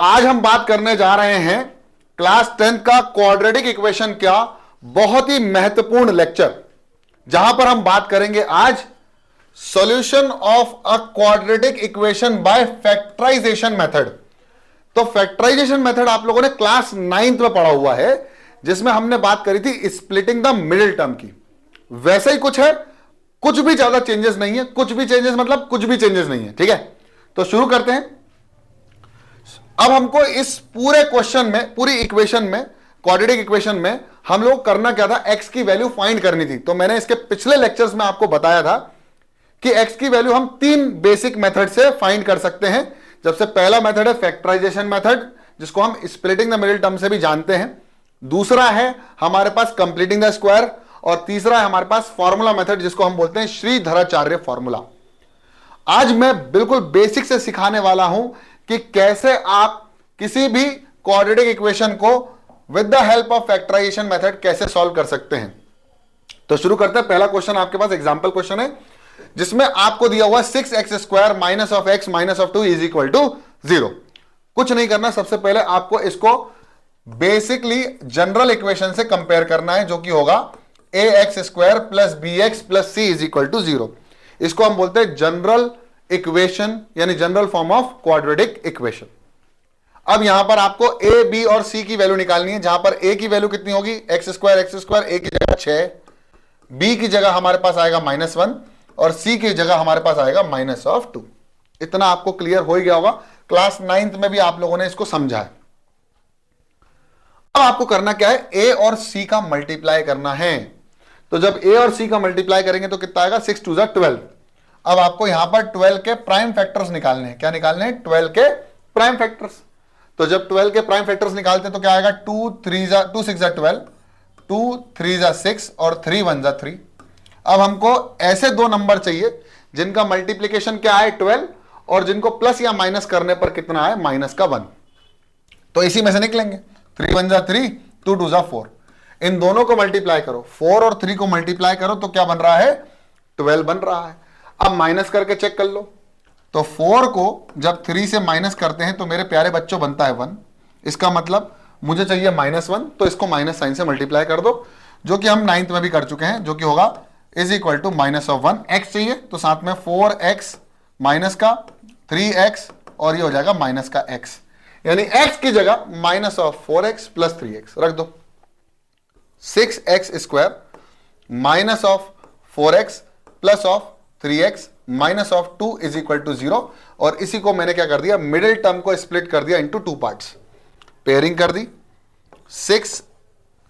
आज हम बात करने जा रहे हैं क्लास 10 का क्वाड्रेटिक इक्वेशन का बहुत ही महत्वपूर्ण लेक्चर, जहां पर हम बात करेंगे आज solution of a quadratic equation by factorisation method. तो फैक्टराइजेशन मेथड आप लोगों ने क्लास 9th में पढ़ा हुआ है, जिसमें हमने बात करी थी स्प्लिटिंग द मिडिल टर्म की। वैसा ही कुछ है, कुछ भी ज्यादा चेंजेस नहीं है। कुछ भी चेंजेस मतलब कुछ भी चेंजेस नहीं है, ठीक है। तो शुरू करते हैं। अब हमको इस पूरे क्वेश्चन में, पूरी इक्वेशन में, क्वाड्रेटिक इक्वेशन में हम लोग करना क्या था, x की वैल्यू फाइंड करनी थी। तो मैंने इसके पिछले लेक्चर्स में आपको बताया था कि x की वैल्यू हम 3 बेसिक मेथड से फाइंड कर सकते हैं। जब से पहला मेथड है फैक्टराइजेशन मेथड, जिसको हम स्प्लिटिंग द मिडिल टर्म से भी जानते हैं। दूसरा है हमारे पास कंप्लीटिंग द स्क्वायर, और तीसरा है हमारे पास फॉर्मूला मेथड, जिसको हम बोलते हैं श्रीधराचार्य फॉर्मूला। आज मैं बिल्कुल बेसिक से सिखाने वाला हूं कि कैसे आप किसी भी क्वाड्रेटिक इक्वेशन को with the help of factorisation method कैसे सॉल्व कर सकते हैं। तो शुरू करते हैं। पहला क्वेश्चन आपके पास एग्जांपल क्वेश्चन है, जिसमें आपको दिया हुआ 6x² minus of x minus of 2 is equal to 0। कुछ नहीं करना, सबसे पहले आपको इसको बेसिकली जनरल इक्वेशन से कंपेयर करना है, जो कि होगा ax² plus bx plus c is equal to 0। इसको हम बोलते हैं जनरल इक्वेशन, यानी general form of quadratic equation. अब यहां पर आपको a, b और c की वैल्यू निकालनी है, जहां पर a की वैल्यू कितनी होगी, x², a की जगह 6, b की जगह हमारे पास आएगा -1 और c की जगह हमारे पास आएगा -2। इतना आपको क्लियर हो ही गया होगा, क्लास 9th में भी आप लोगों ने इसको समझा है। अब आपको करना क्या है, a और c का मल्टीप्लाई करना है। तो जब a और c का मल्टीप्लाई करेंगे तो कितना आएगा, 6 2 12। अब आपको यहां पर 12 के प्राइम फैक्टर्स निकालने हैं। क्या निकालने हैं, 12 के प्राइम फैक्टर्स। तो जब 12 के प्राइम फैक्टर्स निकालते हैं तो क्या आएगा, 2 6 12, 2 3 6 और 3 1 3। अब हमको ऐसे दो नंबर चाहिए जिनका मल्टीप्लीकेशन क्या है 12, और जिनको प्लस या माइनस करने पर कितना है, -1। तो इसी में से निकलेंगे, 3 1 3, 2 2 4। इन दोनों को मल्टीप्लाई करो, 4 और 3 को मल्टीप्लाई करो तो क्या बन रहा है, 12 बन रहा है। अब माइनस करके चेक कर लो, तो 4 को जब 3 से माइनस करते हैं तो मेरे प्यारे बच्चों बनता है 1। इसका मतलब मुझे चाहिए -1, तो इसको माइनस साइन से मल्टीप्लाई कर दो, जो कि हम 9th में भी कर चुके हैं, जो कि होगा इज इक्वल टू -1। x चाहिए तो साथ में 4x माइनस का 3x और ये हो जाएगा माइनस का x, यानी x की जगह -4x प्लस 3x रख दो। 6x² minus of 4x plus of 3x minus of 2 is equal to 0। और इसी को मैंने क्या कर दिया, मिडिल टर्म को स्प्लिट कर दिया इनटू 2 पार्ट्स, पेयरिंग कर दी। 6,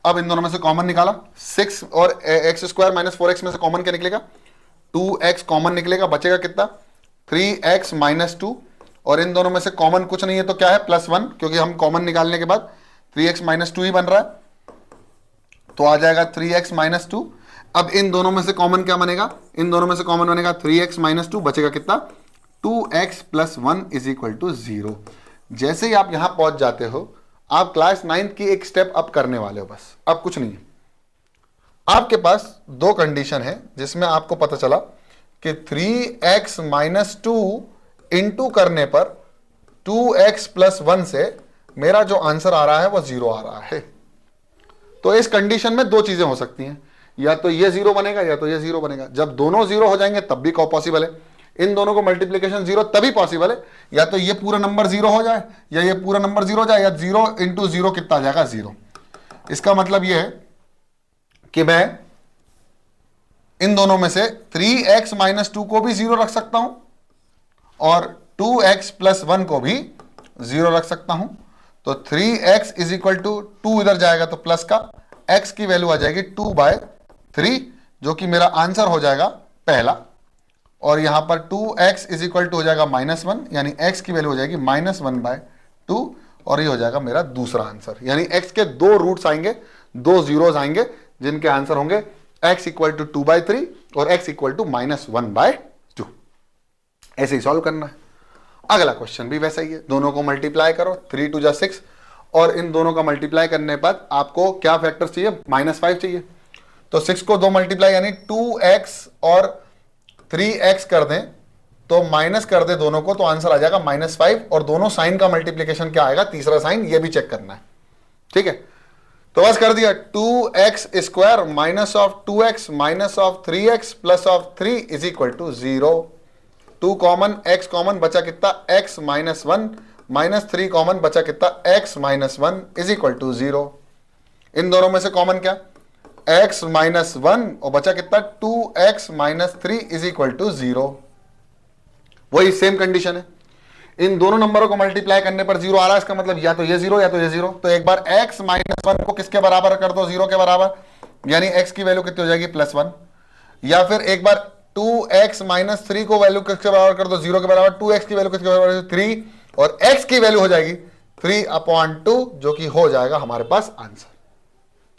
अब इन दोनों में से कॉमन निकाला, 6 और x² माइनस 4x में से कॉमन क्या निकलेगा, 2x कॉमन निकलेगा, बचेगा कितना, 3x माइनस 2। और इन दोनों में से कॉमन कुछ नहीं है तो क्या है, +1, क्योंकि हम कॉमन निकालने के बाद 3x माइनस 2 ही बन रहा है, तो आ जाएगा 3x माइनस 2। अब इन दोनों में से कॉमन क्या बनेगा, इन दोनों में से कॉमन बनेगा 3x माइनस 2, बचेगा कितना, 2x plus 1 is equal to 0। जैसे ही आप यहां पहुंच जाते हो, आप क्लास 9th की एक स्टेप अप करने वाले हो, बस अब कुछ नहीं है। आपके पास दो कंडीशन है, जिसमें आपको पता चला कि 3x माइनस 2 इंटू करने पर 2x प्लस 1 से मेरा जो आंसर आ रहा है वो 0 आ रहा है। तो इस कंडीशन में दो चीजें हो सकती हैं, या तो ये 0 बनेगा या तो ये 0 बनेगा। जब दोनों 0 हो जाएंगे तब भी पॉसिबल है। इन दोनों को मल्टीप्लीकेशन 0 तभी पॉसिबल है, या तो ये पूरा नंबर 0 हो जाए या ये पूरा नंबर 0 हो जाए, या 0 इंटू 0 कितना आ जाएगा, 0। इसका मतलब ये है कि मैं इन दोनों में से 3x माइनस 2 को भी 0 रख सकता हूं और 2x प्लस 1 को भी 0 रख सकता हूं। तो 3x इज इक्वल टू 2 इधर जाएगा तो प्लस का, x की वैल्यू आ जाएगी 2/3, जो कि मेरा आंसर हो जाएगा पहला। और यहां पर 2x इज इक्वल टू हो जाएगा -1, यानी x की वैल्यू हो जाएगी -1/2, और ये हो जाएगा मेरा दूसरा आंसर। यानी x के दो रूट्स आएंगे, दो जीरोस आएंगे, जिनके आंसर होंगे x इक्वल टू 2/3 और x इक्वल टू -1/2। ऐसे ही सॉल्व करना है। अगला क्वेश्चन भी वैसा ही है, दोनों को मल्टीप्लाई करो, 3 2 6, और इन दोनों का मल्टीप्लाई करने के बाद आपको क्या फैक्टर चाहिए, -5 चाहिए। तो 6 को 2 मल्टीप्लाई यानी 2x और 3x कर दें तो माइनस कर दे दोनों को तो आंसर आ जाएगा -5 और दोनों साइन का मल्टीप्लीकेशन क्या आएगा, तीसरा साइन, ये भी चेक करना है। ठीक है, तो बस कर दिया 2x square minus of 2x minus of 3x plus of 3 is equal to 0। 2 common, x common, बचा कितना x माइनस 1 माइनस 3 कॉमन, बचा कितना x minus 1 is equal to 0। इन दोनों में से कॉमन क्या, x माइनस 1 और बचा कितना 2x minus 3 is equal to 0। वही सेम कंडीशन है, इन दोनों नंबरों को मल्टीप्लाई करने पर 0 आ रहा है, इसका मतलब या तो ये 0 या तो ये 0। तो एक बार x माइनस 1 को किसके बराबर कर दो, 0 के बराबर, यानी x की वैल्यू कितनी हो जाएगी +1। या फिर एक बार 2x माइनस 3 को वैल्यू किसके बराबर कर दो, 0 के बराबर, 2x की वैल्यू किसके बराबर, 3, और x की वैल्यू हो जाएगी 3/2, जो कि हो जाएगा हमारे पास आंसर।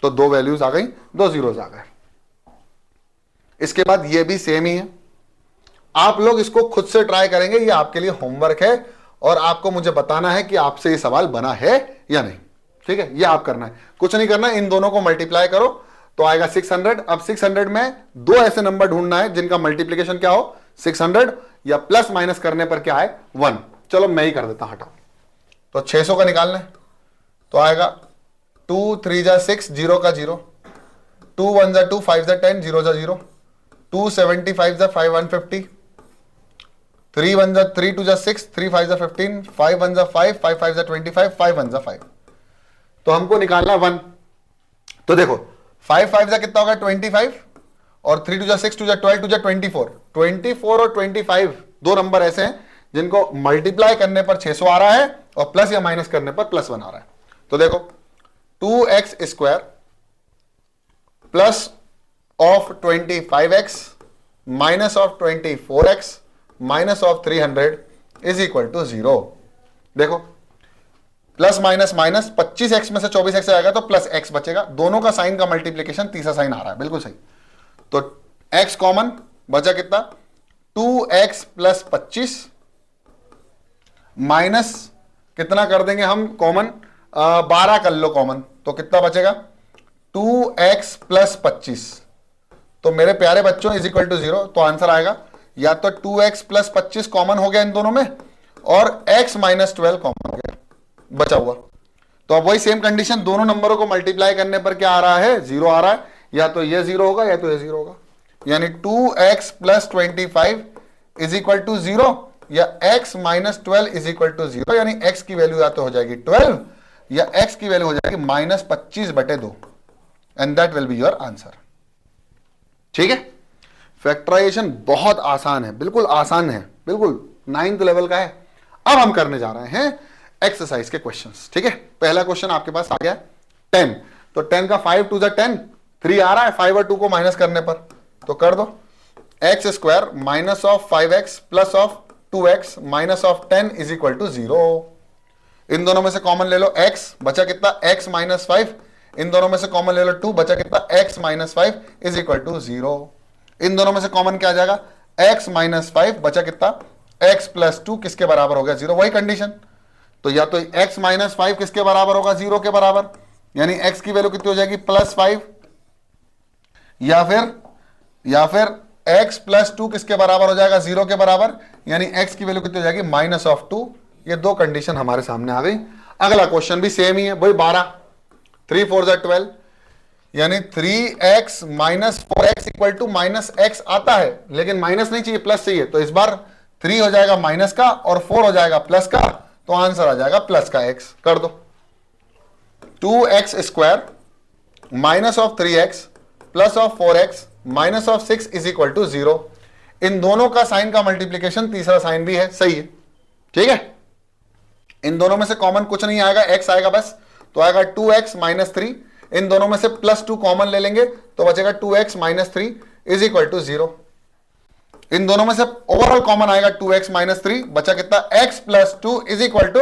तो दो वैल्यूज आ गई, दो जीरोज आ गए। इसके बाद ये भी सेम ही है, आप लोग इसको खुद से ट्राई करेंगे, ये आपके लिए होमवर्क है और आपको मुझे बताना है कि आपसे ये सवाल बना है या नहीं। ठीक है, ये आप करना है, कुछ नहीं करना है, इन दोनों को मल्टीप्लाई करो तो आएगा 600। अब 600 में दो ऐसे नंबर ढूंढना है जिनका मल्टीप्लीकेशन क्या हो 600 या प्लस माइनस करने पर क्या है 1। चलो मैं ही कर देता, हटाओ। तो 600 का निकालना है तो आएगा 2 3 जा 6, 0 का 0, 2 1 जा 2, 5 जा 10, 0 जा 0, 2 75 जा 5 150, 3 1 जा 3, 2 जा 6, 3 5 जा 15, 5 1 जा 5, 5 5 जा 25, 5 1 जा 5। तो हमको निकालना है 1। तो देखो 5 5 जा कितना होगा 25, और 3 2 जा 6, 2 जा 12, 2 जा 24। 24 और 25 दो नंबर ऐसे हैं जिनको मल्टीप्लाई करने पर 600 आ रहा है और प्लस या माइनस करने पर +1 आ रहा है। तो देखो 2x square plus of 25x minus of 24x minus of 300 is equal to 0। देखो प्लस माइनस माइनस, 25x में से 24x आएगा तो प्लस x बचेगा, दोनों का साइन का मल्टीप्लीकेशन तीसरा साइन आ रहा है, बिल्कुल सही। तो x कॉमन, बचा कितना 2x प्लस 25 माइनस कितना कर देंगे हम कॉमन, 12 कर लो कॉमन, तो कितना बचेगा 2x प्लस 25। तो मेरे प्यारे बच्चों इज इक्वल टू 0। तो आंसर आएगा या तो 2x प्लस 25 कॉमन हो गया इन दोनों में, और x माइनस 12 कॉमन हो गया बचा हुआ। तो अब वही सेम कंडीशन, दोनों नंबरों को मल्टीप्लाई करने पर क्या आ रहा है 0 आ रहा है, या तो ये 0 होगा या तो ये 0 होगा, यानी 2x plus 25 is equal to 0 या x minus 12 is equal to 0, यानी x की वैल्यू या तो हो जाएगी 12 या x की वैल्यू हो जाएगी -25/2, and that will be your answer. ठीक है, फैक्टराइजेशन बहुत आसान है, बिल्कुल आसान है, बिल्कुल 9th लेवल का है। अब हम करने जा रहे हैं एक्सरसाइज के क्वेश्चंस। ठीक है, पहला क्वेश्चन आपके पास आ गया 10। तो 10 का 5 2 जा 10, 3 आ रहा है 5 और 2 को माइनस करने पर, तो कर दो x square minus of 5x plus of 2x minus of 10 is equal to 0। इन दोनों में से कॉमन ले लो x, बचा कितना x माइनस 5, इन दोनों में से कॉमन ले लो 2, बचा कितना x minus 5 is equal to 0। इन दोनों में से कॉमन क्या आ जाएगा x माइनस 5, बचा कितना x प्लस 2 किसके बराबर हो गया 0, वही कंडीशन। तो या तो x माइनस 5 किसके बराबर होगा 0 के बराबर, यानी x की वैल्यू कितनी हो जाएगी +5, या फिर x प्लस 2 किसके बराबर हो जाएगा 0 के बराबर, यानी x की वैल्यू कितनी हो जाएगी -2। ये दो कंडीशन हमारे सामने आ गई। अगला क्वेश्चन भी सेम ही है, वही 12, 3 4 जा 12, यानी 3x minus 4x equal to -x आता है, लेकिन माइनस नहीं चाहिए प्लस चाहिए। तो इस बार 3 हो जाएगा माइनस का और 4 हो जाएगा प्लस का, तो आंसर आ जाएगा प्लस का x। कर दो 2x square minus of 3x plus of 4x minus of 6 is equal to 0। इन दोनों का साइन का मल्टीप्लीकेशन तीसरा साइन भी है, सही है। ठीक है, इन दोनों में से कॉमन कुछ नहीं आएगा, x आएगा बस, तो आएगा 2x माइनस 3। इन दोनों में से +2 कॉमन ले लेंगे तो बचेगा 2x minus 3 is equal to 0। इन दोनों में से ओवरऑल कॉमन आएगा 2x माइनस 3, बचा कितना x plus 2 is equal to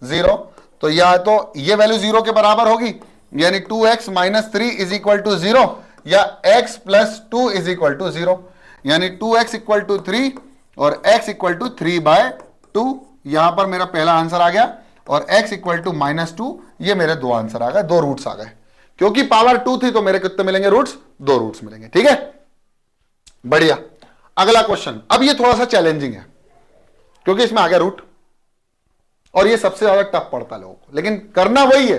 0। तो या तो ये वैल्यू 0 के बराबर होगी, यानी 2x minus 3 is equal to 0, या x plus 2 is equal to 0, यानी 2x इक्वल टू 3 और x इक्वल टू 3/2। यहां पर मेरा पहला आंसर आ गया, और x इक्वल टू -2, ये मेरे दो आंसर आ गए, दो रूट्स आ गए। क्योंकि पावर 2 थी तो मेरे कितने मिलेंगे रूट्स, दो रूट्स मिलेंगे। ठीक है, बढ़िया। अगला क्वेश्चन, अब ये थोड़ा सा चैलेंजिंग है, क्योंकि इसमें आ गया रूट, और ये सबसे ज्यादा टफ पड़ता है लोगों को, लेकिन करना वही है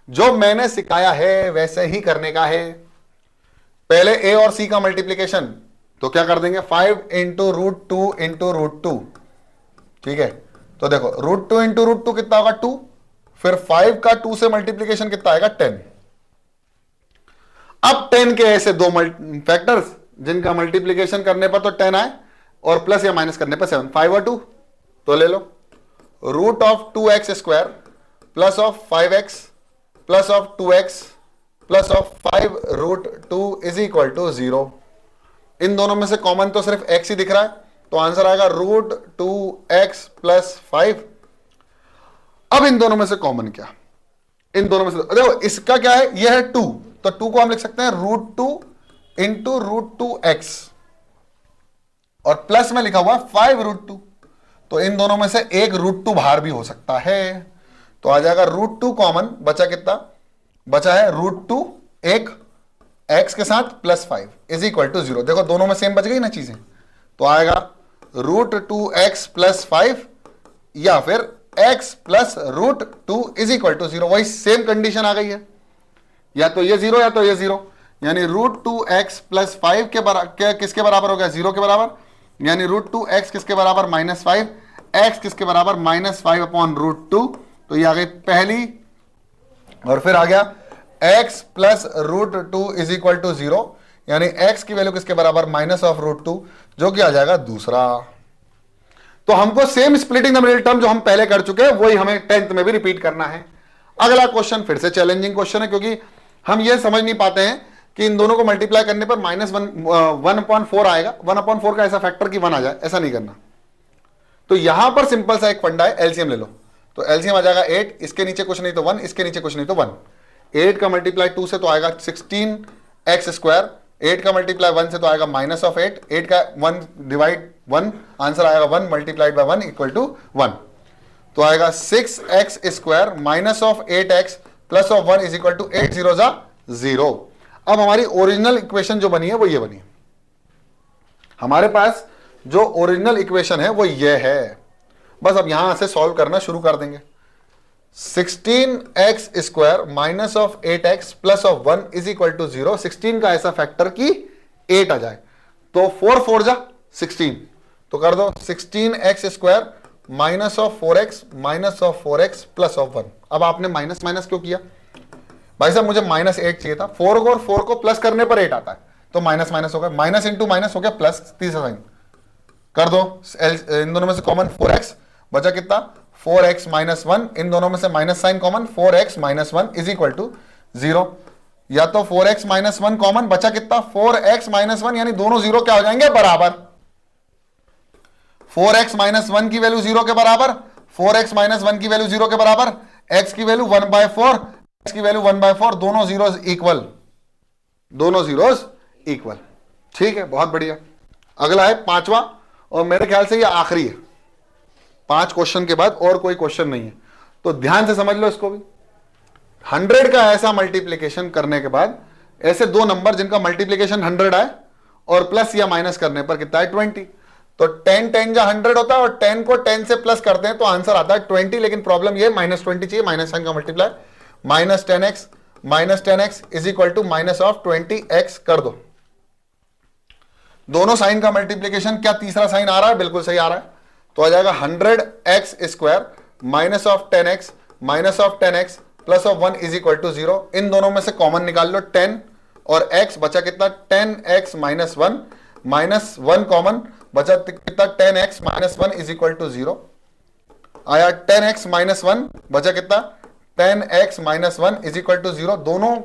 जो मैंने सिखाया है, वैसे ही करने का है। पहले ए और सी का मल्टीप्लीकेशन, तो क्या कर देंगे 5 इंटू रूट 2 इंटू रूट 2, ठीक है। तो देखो रूट 2 इंटू रूट 2 कितना होगा 2, फिर 5 का 2 से मल्टीप्लीकेशन कितना आएगा 10। अब 10 के ऐसे दो फैक्टर्स जिनका मल्टीप्लीकेशन करने पर तो 10 आए और प्लस या माइनस करने पर 7, 5 और 2, तो ले लो root of 2x square plus of 5x plus of 2x plus of 5 root 2 is equal to 0। इन दोनों में से कॉमन तो सिर्फ x ही दिख रहा है, तो आंसर आएगा रूट 2x प्लस 5। अब इन दोनों में से कॉमन क्या, इन दोनों में से देखो इसका क्या है, यह है 2, तो 2 को हम लिख सकते हैं रूट 2 इंटू रूट 2x, और प्लस में लिखा हुआ 5 रूट 2, तो इन दोनों में से एक रूट 2 बाहर भी हो सकता है, तो आ जाएगा रूट 2 कॉमन, बचा कितना, बचा है रूट 2 एक x के साथ प्लस 5 इज इक्वल टू 0। देखो दोनों में सेम बच गई ना चीजें, तो आएगा रूट 2x प्लस 5 या फिर x plus root 2 is equal to 0, वही सेम कंडीशन आ गई है, या तो ये 0 या तो ये 0, यानी रूट 2x प्लस 5 के बराबर किसके बराबर हो गया, 0 के बराबर, यानी रूट 2x किसके बराबर माइनस 5, x किसके बराबर माइनस 5 अपॉन रूट 2, तो ये आ गई पहली, और फिर आ गया x plus root 2 is equal to 0, यानी x की वैल्यू किसके बराबर माइनस ऑफ रूट 2, जो कि आ जाएगा दूसरा। तो हमको same splitting the middle term जो हम पहले कर चुके हैं वही हमें 10th में भी रिपीट करना है। अगला क्वेश्चन फिर से चैलेंजिंग क्वेश्चन है, क्योंकि हम ये समझ नहीं पाते हैं कि इन दोनों को मल्टीप्लाई करने पर -1/4 आएगा, 1/4 का ऐसा फैक्टर कि 1 आ जाए, ऐसा नहीं करना। तो यहां पर सिंपल सा एक फंडा है, एलसीएम ले लो, तो एलसीएम आ जाएगा 8, इसके नीचे कुछ नहीं तो 1, इसके नीचे कुछ नहीं तो 1, 8 का मल्टीप्लाई 2 से तो आएगा 16x स्क्वायर, 8 का मल्टीप्लाई 1 से तो आएगा माइनस ऑफ 8, 8 का 1 डिवाइड 1, आंसर आएगा 1 मल्टीप्लाइड बाय 1 इक्वल टू 1, तो आएगा 6x square minus of 8x plus of 1 is equal to 8 0 0। अब हमारी ओरिजिनल इक्वेशन जो बनी है वो ये बनी है, हमारे पास जो ओरिजिनल इक्वेशन है वो ये है, बस अब यहां से सॉल्व करना शुरू कर देंगे। 16x square minus of 8x plus of 1 is equal to 0, 16 का ऐसा फैक्टर कि 8 आ जाए, तो 4 4 जा 16, तो कर दो 16x square minus of 4x minus of 4x plus of 1। अब आपने माइनस माइनस क्यों किया भाई साहब, मुझे -8 चाहिए था, 4 को और 4 को प्लस करने पर 8 आता है, तो माइनस माइनस हो गया, माइनस इंटू माइनस हो गया प्लस, तीसरा साइन कर दो, इन दोनों में से कॉमन 4x, बचा कितना 4x माइनस 1, इन दोनों में से minus sign common, 4x minus 1 is equal to 0, या तो 4x माइनस 1 कॉमन, बचा कितना 4x माइनस 1, यानी दोनों 0 क्या हो जाएंगे बराबर, 4x माइनस 1 की वैल्यू 0 के बराबर, 4x माइनस 1 की वैल्यू 0 के बराबर, x की वैल्यू 1/4, x की वैल्यू 1/4, दोनों जीरोस इक्वल, दोनों जीरोस इक्वल, ठीक है, बहुत बढ़िया। अगला है पांचवा, और मेरे ख्याल से ये आखिरी है, 5 क्वेश्चन के बाद और कोई क्वेश्चन नहीं है, तो ध्यान से समझ लो इसको भी। 100 का ऐसा मल्टीप्लीकेशन करने के बाद ऐसे दो नंबर जिनका मल्टीप्लीकेशन 100 आए और प्लस या माइनस करने पर कितना है 20, तो 10 10 जा 100 होता है, और 10 को 10 से प्लस करते हैं तो आंसर आता है 20, लेकिन प्रॉब्लम ये -20 चाहिए, माइनस साइन का multiply, -10x is equal to minus of 20x कर दो, दोनों साइन का मल्टीप्लीकेशन, क्या तीसरा साइन आ रहा है, बिल्कुल सही आ रहा है, तो आ जाएगा 100x square minus of 10x minus of 10x plus of 1 is equal to 0, इन दोनों में से कॉमन निकाल लो 10 और x, बचा कितना 10x माइनस 1 माइनस 1 कॉमन, बचा कितना 10x minus 1 is equal to 0, आया 10x माइनस 1, बचा कितना 10x minus 1 is equal to 0, दोनों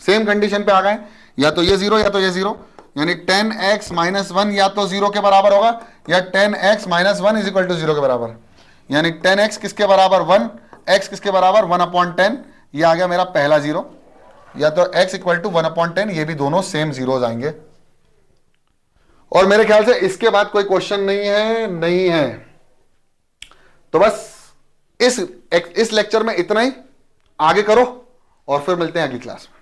सेम कंडीशन पे आ गए, या तो ये 0 या तो ये 0, यानी 10x माइनस 1 या तो 0 के बराबर होगा, या 10x minus 1 is equal to 0 के बराबर, यानी 10x किसके बराबर 1, x किसके बराबर 1/10, ये आ गया मेरा पहला 0, या तो x इक्वल टू 1/10, ये भी दोनों सेम जीरोज आएंगे। और मेरे ख्याल से इसके बाद कोई क्वेश्चन नहीं है, तो बस इस लेक्चर में इतना ही, आगे करो और फिर मिलते हैं अगली क्लास में।